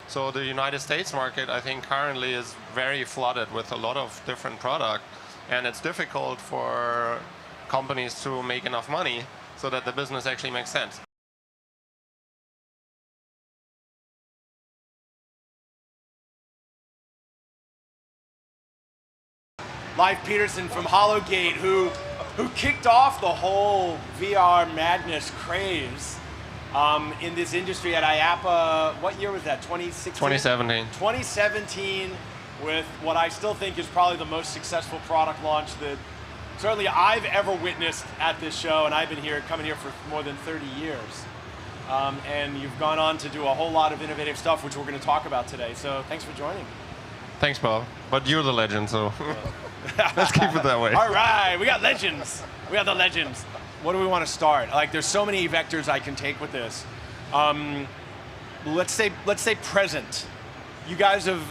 So the United States market, I think, currently is very flooded with a lot of different product, and it's difficult for companies to make enough money so that the business actually makes sense. Leif Petersen from Hologate, who kicked off the whole VR madness craze in this industry at IAPA. What year was that? 2016? 2017. 2017, with what I still think is probably the most successful product launch that certainly I've ever witnessed at this show, and I've been coming here for more than 30 years. And you've gone on to do a whole lot of innovative stuff, which we're going to talk about today. So thanks for joining. Thanks, Bob. But you're the legend, so let's keep it that way. All right, we got legends. We got the legends. What do we want to start? Like, there's so many vectors I can take with this. Let's say present. You guys have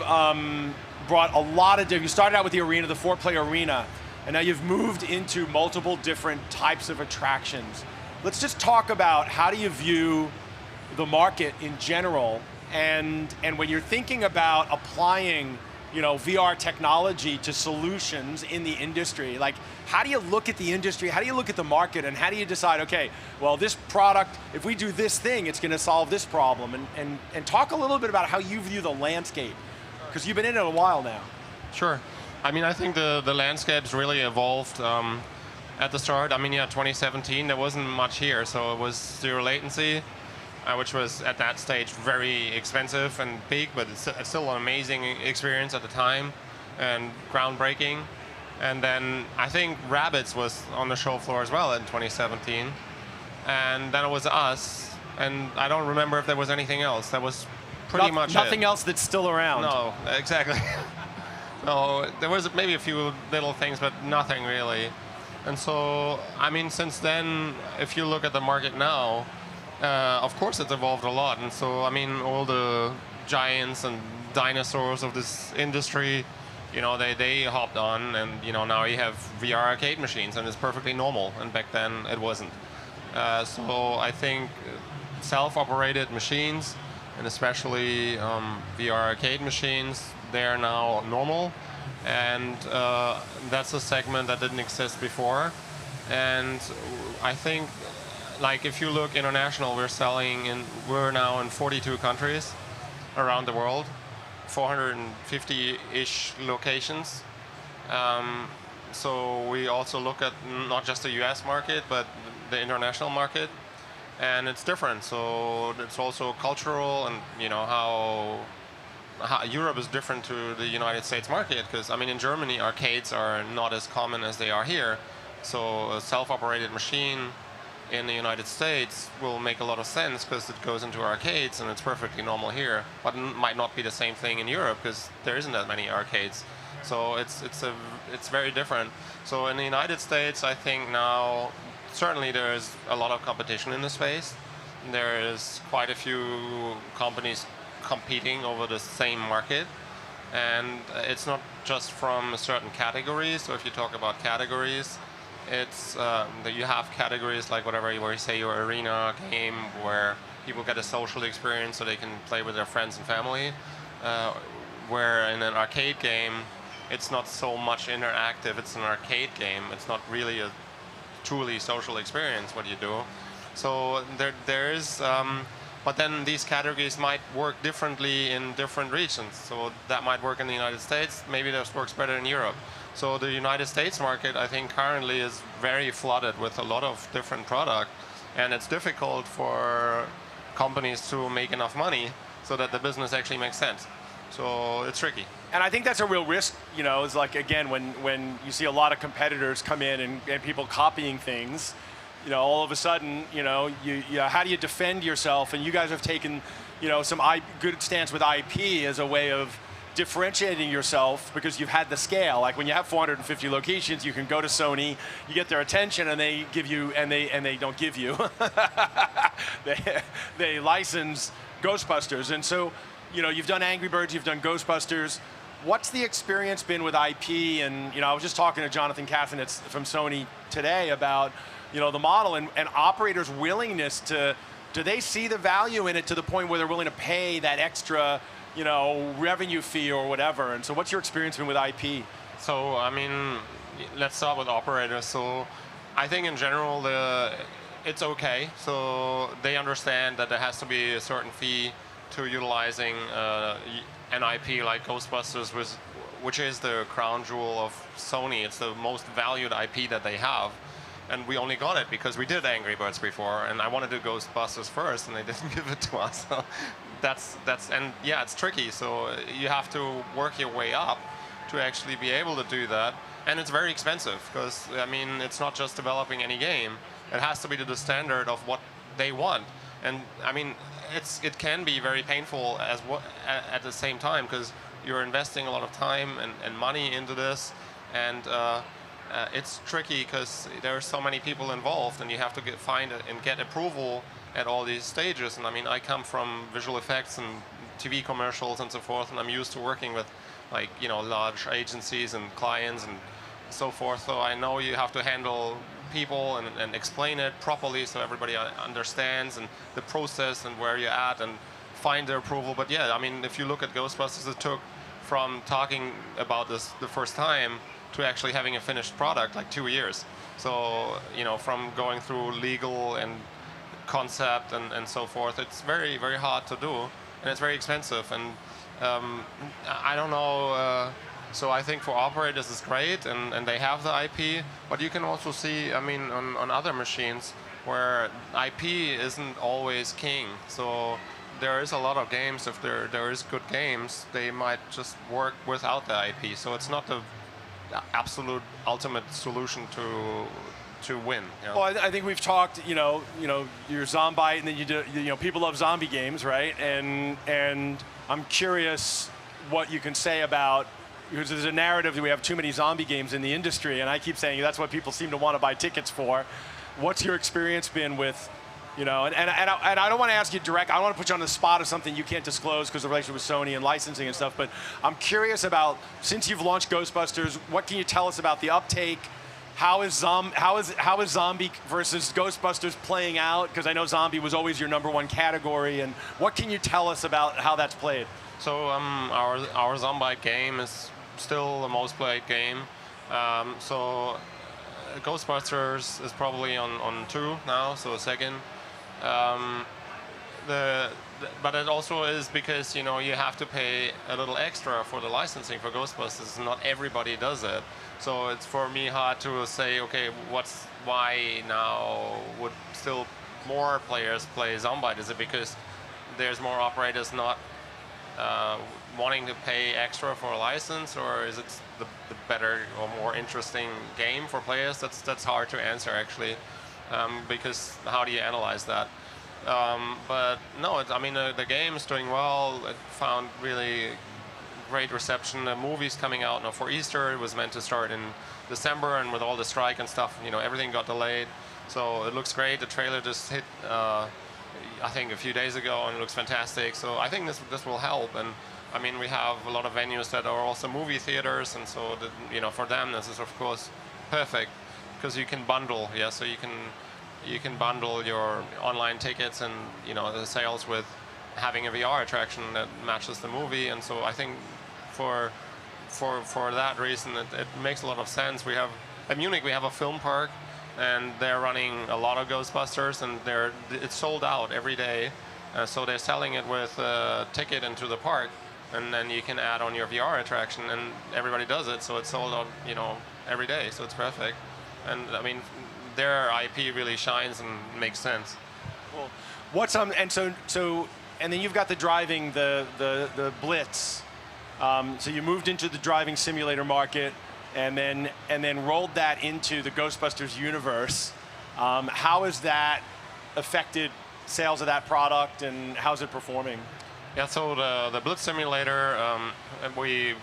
brought a lot of. You started out with the arena, the 4-player arena, and now you've moved into multiple different types of attractions. Let's just talk about how do you view the market in general, and when you're thinking about applying, VR technology to solutions in the industry, like, how do you look at the industry, how do you look at the market, and how do you decide, okay, well, this product, if we do this thing, it's going to solve this problem, and talk a little bit about how you view the landscape, because you've been in it a while now. Sure. I mean, I think the landscape's really evolved at the start. I mean, 2017, there wasn't much here, so it was zero latency, which was at that stage very expensive and big, but it's still an amazing experience at the time and groundbreaking. And then I think Rabbids was on the show floor as well in 2017. And then it was us, and I don't remember if there was anything else. That was pretty much nothing it. Else that's still around. No, exactly. No, there was maybe a few little things, but nothing really. And so, I mean, since then, if you look at the market now, of course it's evolved a lot. And so, I mean, all the giants and dinosaurs of this industry, they hopped on, and now you have VR arcade machines, and it's perfectly normal, and back then it wasn't. So I think self-operated machines, and especially VR arcade machines, they're now normal, and that's a segment that didn't exist before. And I think, like, if you look international, we're now in 42 countries around the world, 450-ish locations. So we also look at not just the US market, but the international market, and it's different. So it's also cultural, and how Europe is different to the United States market, because I mean, in Germany, arcades are not as common as they are here. So a self-operated machine in the United States will make a lot of sense because it goes into arcades, and it's perfectly normal here, but it might not be the same thing in Europe because there isn't that many arcades. So it's very different. So in the United States, I think now certainly there's a lot of competition in the space. There is quite a few companies competing over the same market, and it's not just from certain categories. So if you talk about categories, it's that you have categories like where you say your arena game, where people get a social experience so they can play with their friends and family, where in an arcade game it's not so much interactive. It's an arcade game. It's not really a truly social experience what you do. So there is but then these categories might work differently in different regions. So that might work in the United States, maybe that works better in Europe. So the United States market, I think, currently is very flooded with a lot of different product, and it's difficult for companies to make enough money so that the business actually makes sense. So it's tricky. And I think that's a real risk, is like, again, when you see a lot of competitors come in and people copying things, all of a sudden, how do you defend yourself? And you guys have taken, some good stance with IP as a way of differentiating yourself, because you've had the scale. Like when you have 450 locations, you can go to Sony, you get their attention, and they give you, and they don't give you. they license Ghostbusters, and so you've done Angry Birds, you've done Ghostbusters. What's the experience been with IP? And I was just talking to Jonathan Katzenitz from Sony today about the model and operators' willingness to, do they see the value in it to the point where they're willing to pay that extra revenue fee or whatever. And so what's your experience been with IP? So, I mean, let's start with operators. So, I think in general, it's okay. So, they understand that there has to be a certain fee to utilizing an IP like Ghostbusters, which is the crown jewel of Sony. It's the most valued IP that they have. And we only got it because we did Angry Birds before, and I wanted to Ghostbusters first, and they didn't give it to us. So and yeah, it's tricky. So you have to work your way up to actually be able to do that, and it's very expensive because I mean it's not just developing any game. It has to be to the standard of what they want, and I mean it can be very painful at the same time because you're investing a lot of time and money into this, and it's tricky because there are so many people involved, and you have to get approval at all these stages. And I mean, I come from visual effects and TV commercials and so forth, and I'm used to working with, like, large agencies and clients and so forth. So I know you have to handle people and explain it properly so everybody understands and the process and where you're at and find the approval. But yeah, I mean, if you look at Ghostbusters, it took from talking about this the first time to actually having a finished product like 2 years. So, from going through legal and concept and so forth, it's very, very hard to do, and it's very expensive. And I don't know, so I think for operators it's great, and they have the IP, but you can also see, I mean, on other machines where IP isn't always king. So there is a lot of games, if there is good games, they might just work without the IP. So it's not the absolute ultimate solution to win. Well, I think we've talked, your Zombie, and then you do, people love zombie games, right? And I'm curious what you can say about, because there's a narrative that we have too many zombie games in the industry, and I keep saying that's what people seem to want to buy tickets for. What's your experience been with, and I don't want to ask you direct, I don't want to put you on the spot of something you can't disclose because of the relationship with Sony and licensing and stuff, but I'm curious about, since you've launched Ghostbusters, what can you tell us about the uptake? How is Zombie versus Ghostbusters playing out? Because I know Zombie was always your #1 category, and what can you tell us about how that's played? So our Zombie game is still the most played game. So Ghostbusters is probably on 2 now, so second. But it also is because you have to pay a little extra for the licensing for Ghostbusters. Not everybody does it, so it's for me hard to say, okay, why now would still more players play Zombie? Is it because there's more operators not wanting to pay extra for a license, or is it the better or more interesting game for players? That's hard to answer actually. Because how do you analyze that? But no, I mean, the game is doing well. It found really great reception. The movie's coming out now for Easter. It was meant to start in December, and with all the strike and stuff, everything got delayed. So it looks great. The trailer just hit, I think, a few days ago, and it looks fantastic. So I think this will help. And I mean, we have a lot of venues that are also movie theaters, and so for them, this is of course perfect. Because you can bundle, so you can bundle your online tickets and the sales with having a VR attraction that matches the movie, and so I think for that reason it makes a lot of sense. We have at Munich we have a film park, and they're running a lot of Ghostbusters, and it's sold out every day. So they're selling it with a ticket into the park, and then you can add on your VR attraction, and everybody does it, so it's sold out every day, so it's perfect. And I mean, their IP really shines and makes sense. Well, what's and then you've got the driving, the Blitz. So you moved into the driving simulator market, and then rolled that into the Ghostbusters universe. How has that affected sales of that product, and how's it performing? Yeah, so the Blitz simulator, we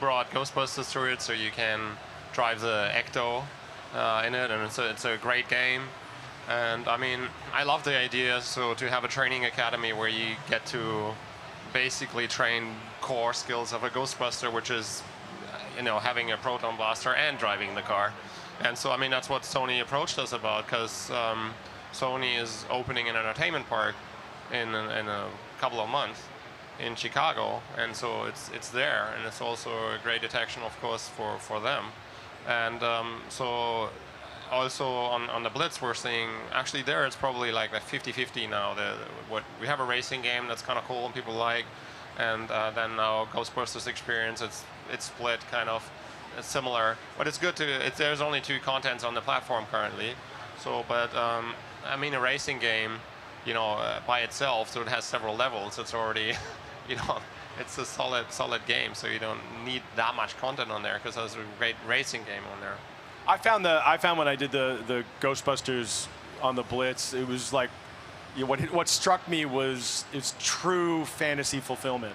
brought Ghostbusters to it, so you can drive the Ecto in it, and it's a great game. And I mean, I love the idea, so to have a training academy where you get to basically train core skills of a Ghostbuster, which is having a proton blaster and driving the car. And so I mean, that's what Sony approached us about, because Sony is opening an entertainment park in a couple of months, in Chicago, and so it's there, and it's also a great detection, of course, for them. And so also on the Blitz, we're seeing actually there it's probably like a 50-50 now. What we have a racing game that's kind of cool and people like, and then now Ghostbusters Experience, it's split kind of. It's similar, but it's good to. There's only 2 contents on the platform currently, so but I mean a racing game, by itself, so it has several levels. It's already, it's a solid game, so you don't need that much content on there because there's a great racing game on there. I found when I did the Ghostbusters on the Blitz, it was like, what struck me was its true fantasy fulfillment.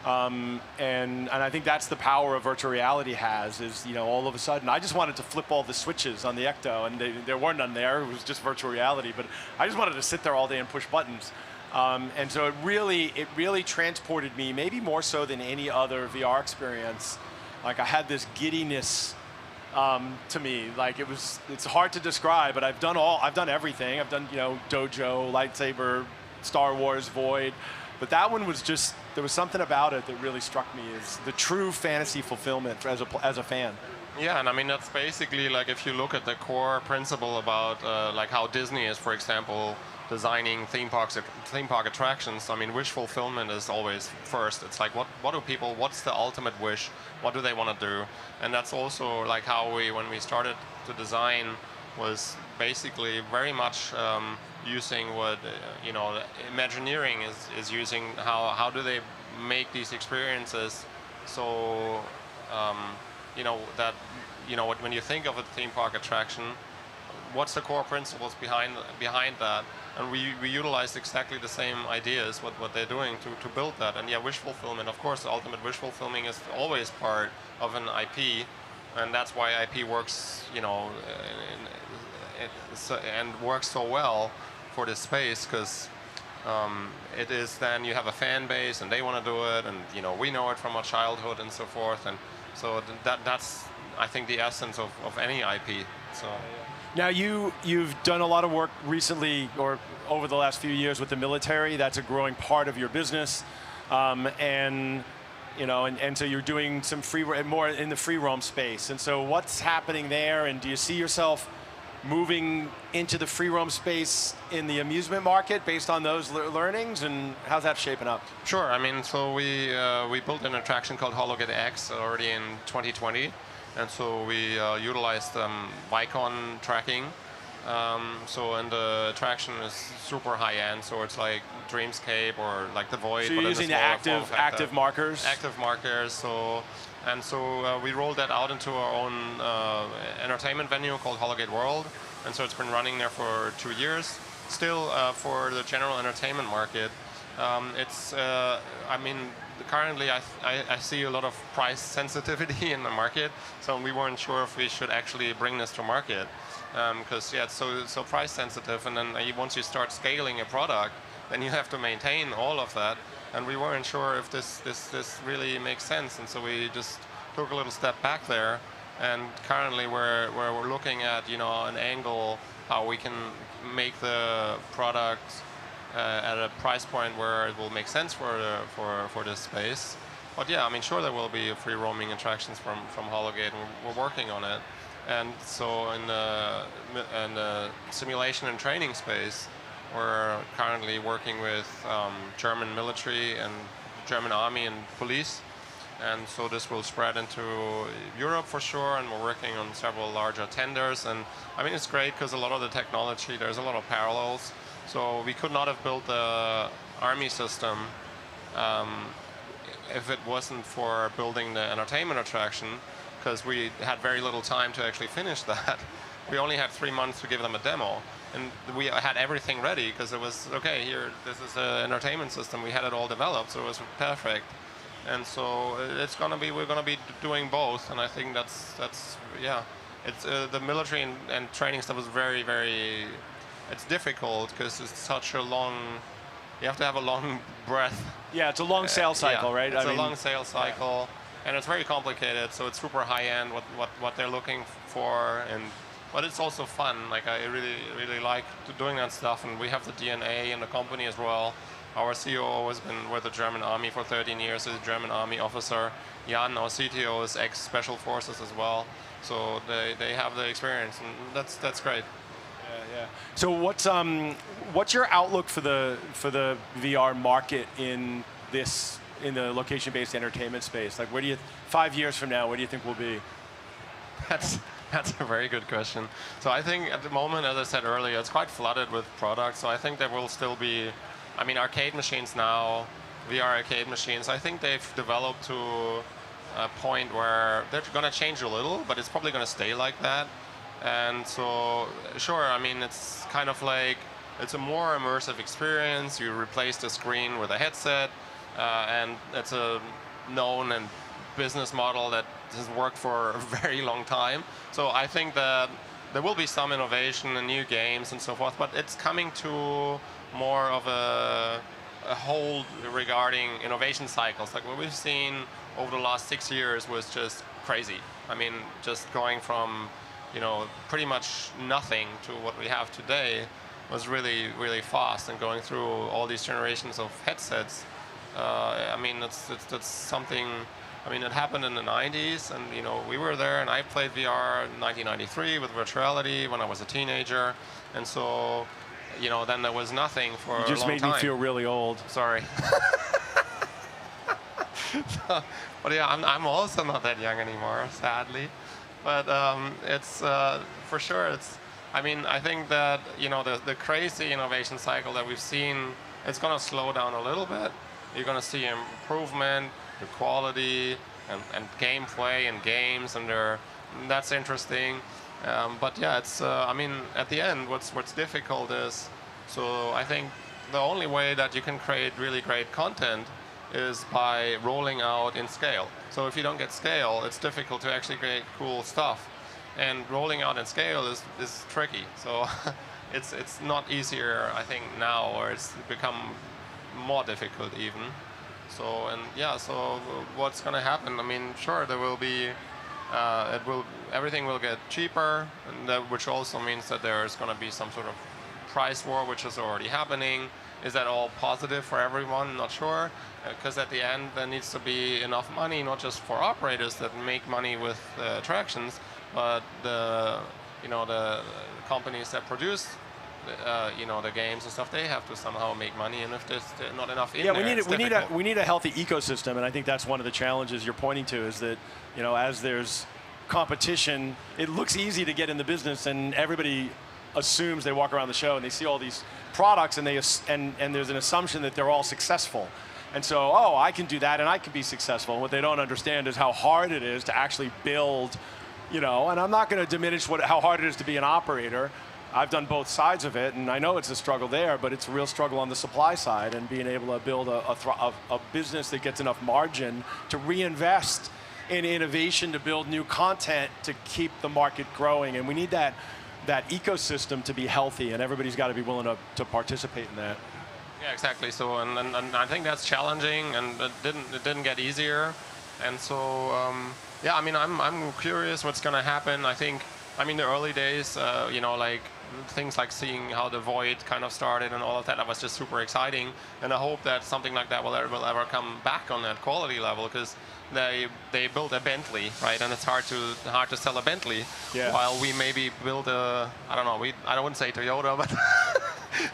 And I think that's the power of virtual reality has, is, all of a sudden, I just wanted to flip all the switches on the Ecto, and there weren't none there, it was just virtual reality, but I just wanted to sit there all day and push buttons. And so it really transported me, maybe more so than any other VR experience. Like, I had this giddiness to me, like it's hard to describe, but I've done everything. I've done, Dojo, lightsaber, Star Wars, Void, but that one was just, there was something about it that really struck me as the true fantasy fulfillment as a fan. Yeah, and I mean that's basically like if you look at the core principle about like how Disney is, for example, designing theme park attractions. I mean, wish fulfillment is always first. It's like what do people? What's the ultimate wish? What do they want to do? And that's also like how when we started to design, was basically very much using what Imagineering is using. How do they make these experiences so that when you think of a theme park attraction, what's the core principles behind that? And we utilized exactly the same ideas what they're doing to build that. And yeah, wish fulfillment, of course, the ultimate wish fulfilling is always part of an IP, and that's why IP works, and works so well for this space, because it is then you have a fan base and they want to do it, and we know it from our childhood and so forth, and so that's I think the essence of any IP. So. Now you've done a lot of work recently or over the last few years with the military. That's a growing part of your business, and so you're doing some more in the free roam space. And so what's happening there? And do you see yourself moving into the free roam space in the amusement market based on those learnings? And how's that shaping up? Sure. I mean, so we built an attraction called Hologate X already in 2020. And so we utilized Vicon tracking. And the attraction is super high end, so it's like Dreamscape or like the Void. So you're using the active markers? Active markers. So we rolled that out into our own entertainment venue called Hologate World. And so it's been running there for 2 years. Still, for the general entertainment market, currently I see a lot of price sensitivity in the market, so we weren't sure if we should actually bring this to market, because it's so price sensitive, and then once you start scaling a product, then you have to maintain all of that, and we weren't sure if this really makes sense, and so we just took a little step back there, and currently we're looking at an angle how we can make the product at a price point where it will make sense for this space. But yeah, I mean, sure, there will be free roaming attractions from Hologate, and we're working on it. And so in the simulation and training space, we're currently working with German military and German army and police. And so this will spread into Europe for sure, and we're working on several larger tenders. And I mean, it's great because a lot of the technology, there's a lot of parallels. So we could not have built the army system if it wasn't for building the entertainment attraction, because we had very little time to actually finish that. We only had 3 months to give them a demo, and we had everything ready because it was, okay, here, this is an entertainment system. We had it all developed, so it was perfect. And so we're gonna be doing both, and I think that's yeah. It's the military and training stuff is very, very. It's difficult because it's such a long. You have to have a long breath. Yeah, it's a long sales cycle, right? It's a long sales cycle, and it's very complicated. So it's super high end what they're looking for, but it's also fun. Like I really like doing that stuff, and we have the DNA in the company as well. Our COO has been with the German Army for 13 years. He's a German Army officer. Jan, our CTO, is ex-Special Forces as well. So they have the experience, and that's great. Yeah. So what's your outlook for the VR market in the location-based entertainment space? Like, 5 years from now, where do you think we'll be? That's a very good question. So I think at the moment, as I said earlier, it's quite flooded with products. So I think there will still be, I mean, arcade machines now, VR arcade machines, I think they've developed to a point where they're going to change a little, but it's probably going to stay like that. And so, sure, I mean, it's kind of like, it's a more immersive experience. You replace the screen with a headset, and it's a known and business model that has worked for a very long time. So I think that there will be some innovation and new games and so forth, but it's coming to more of a hold regarding innovation cycles. Like what we've seen over the last 6 years was just crazy. I mean, just going from, pretty much nothing to what we have today was really, really fast, and going through all these generations of headsets. I mean, that's something. I mean, it happened in the 90s, and we were there, and I played VR in 1993 with virtuality when I was a teenager, and so, then there was nothing for a long time. You just made me feel really old. Sorry. But yeah, I'm also not that young anymore, sadly. But it's for sure. I mean, I think that the crazy innovation cycle that we've seen, it's going to slow down a little bit. You're going to see improvement, the quality and gameplay and games, and that's interesting. But yeah, it's I mean, at the end, what's difficult is, so I think the only way that you can create really great content is by rolling out in scale. So if you don't get scale, it's difficult to actually create cool stuff. And rolling out in scale is tricky. So it's not easier, I think, now, or it's become more difficult even. So, and yeah, so what's going to happen? I mean, sure, there will be, everything will get cheaper, and which also means that there's going to be some sort of price war, which is already happening. Is that all positive for everyone? Not sure, because at the end there needs to be enough money, not just for operators that make money with attractions, but the companies that produce the games and stuff. They have to somehow make money, and if there's not enough in there, we need a healthy ecosystem, and I think that's one of the challenges you're pointing to, is that as there's competition, it looks easy to get in the business, and everybody assumes, they walk around the show and they see all these products, and there's an assumption that they're all successful. And so, I can do that and I can be successful. And what they don't understand is how hard it is to actually build, and I'm not going to diminish how hard it is to be an operator. I've done both sides of it, and I know it's a struggle there, but it's a real struggle on the supply side, and being able to build a business that gets enough margin to reinvest in innovation, to build new content, to keep the market growing. And we need that ecosystem to be healthy, and everybody's got to be willing to participate in that. Yeah, exactly. So, and I think that's challenging, and it didn't get easier. And so, yeah, I mean, I'm curious what's going to happen. I think, the early days, like things like seeing how the Void kind of started and all of that was just super exciting. And I hope that something like that will ever come back on that quality level, because they built a Bentley, right? And it's hard to sell a Bentley. Yeah. While we maybe build I wouldn't say Toyota, but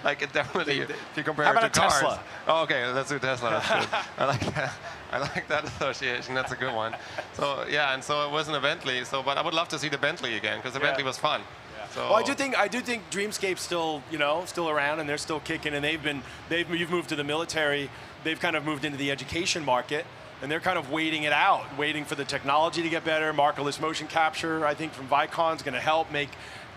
like it definitely, if you compare it to cars. Tesla? Oh, okay, let's do Tesla. That's good. I like that. I like that association. That's a good one. So yeah, and so it wasn't a Bentley. So, but I would love to see the Bentley again, because the Bentley was fun. Yeah. So, well, I do think Dreamscape's still around, and they're still kicking. And you've moved to the military. They've kind of moved into the education market, and they're kind of waiting it out, waiting for the technology to get better. Markerless motion capture, I think, from Vicon is going to help make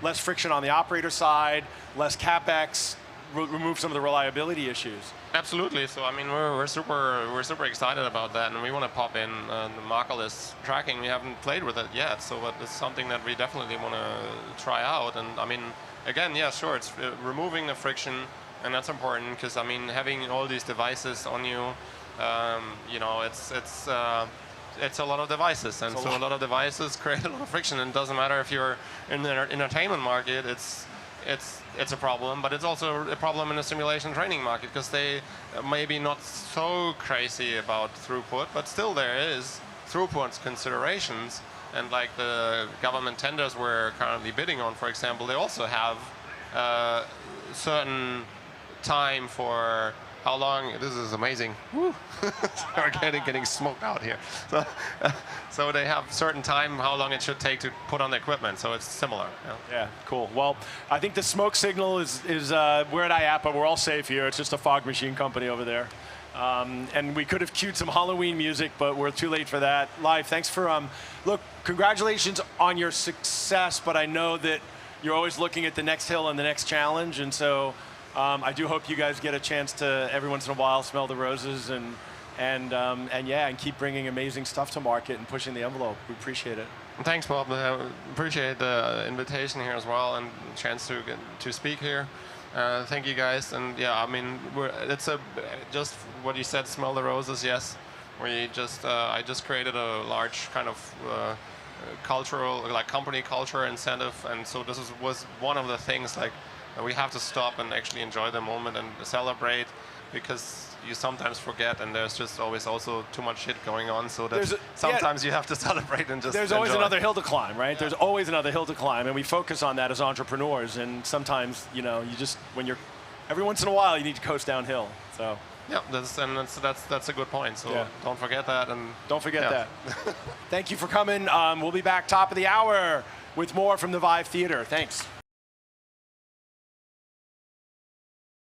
less friction on the operator side, less capex, remove some of the reliability issues. Absolutely. So we're super excited about that, and we want to pop in the markerless tracking. We haven't played with it yet, so but it's something that we definitely want to try out. And again, yeah, sure, it's removing the friction, and that's important, because having all these devices on you, it's a lot of devices, and so a lot of devices create a lot of friction. And it doesn't matter if you're in the entertainment market. it's a problem, but it's also a problem in the simulation training market because they maybe not so crazy about throughput, but still there is throughput considerations. And like the government tenders we're currently bidding on, for example, they also have certain time for how long. This is amazing. Woo. We're getting smoked out here. So they have certain time how long it should take to put on the equipment. So it's similar. Yeah, cool. Well, I think the smoke signal is we're at IAPA. We're all safe here. It's just a fog machine company over there. And we could have cued some Halloween music, but we're too late for that. Leif, thanks for, look, congratulations on your success, but I know that you're always looking at the next hill and the next challenge, and so I do hope you guys get a chance to, every once in a while, smell the roses and keep bringing amazing stuff to market and pushing the envelope. We appreciate it. Thanks, Bob. I appreciate the invitation here as well and the chance to speak here. Thank you guys, and yeah, I mean, it's just what you said. Smell the roses, yes. We just I just created a large kind of cultural, like company culture incentive, and so this was one of the things like we have to stop and actually enjoy the moment and celebrate, because you sometimes forget, and there's just always also too much shit going on, so that sometimes you have to celebrate and just There's always another hill to climb, right? Yeah. There's always another hill to climb, and we focus on that as entrepreneurs, and sometimes, you know, you just, every once in a while, you need to coast downhill, so. Yeah, that's a good point, so don't forget that. And don't forget that. Thank you for coming. We'll be back top of the hour with more from the Vive Theater. Thanks.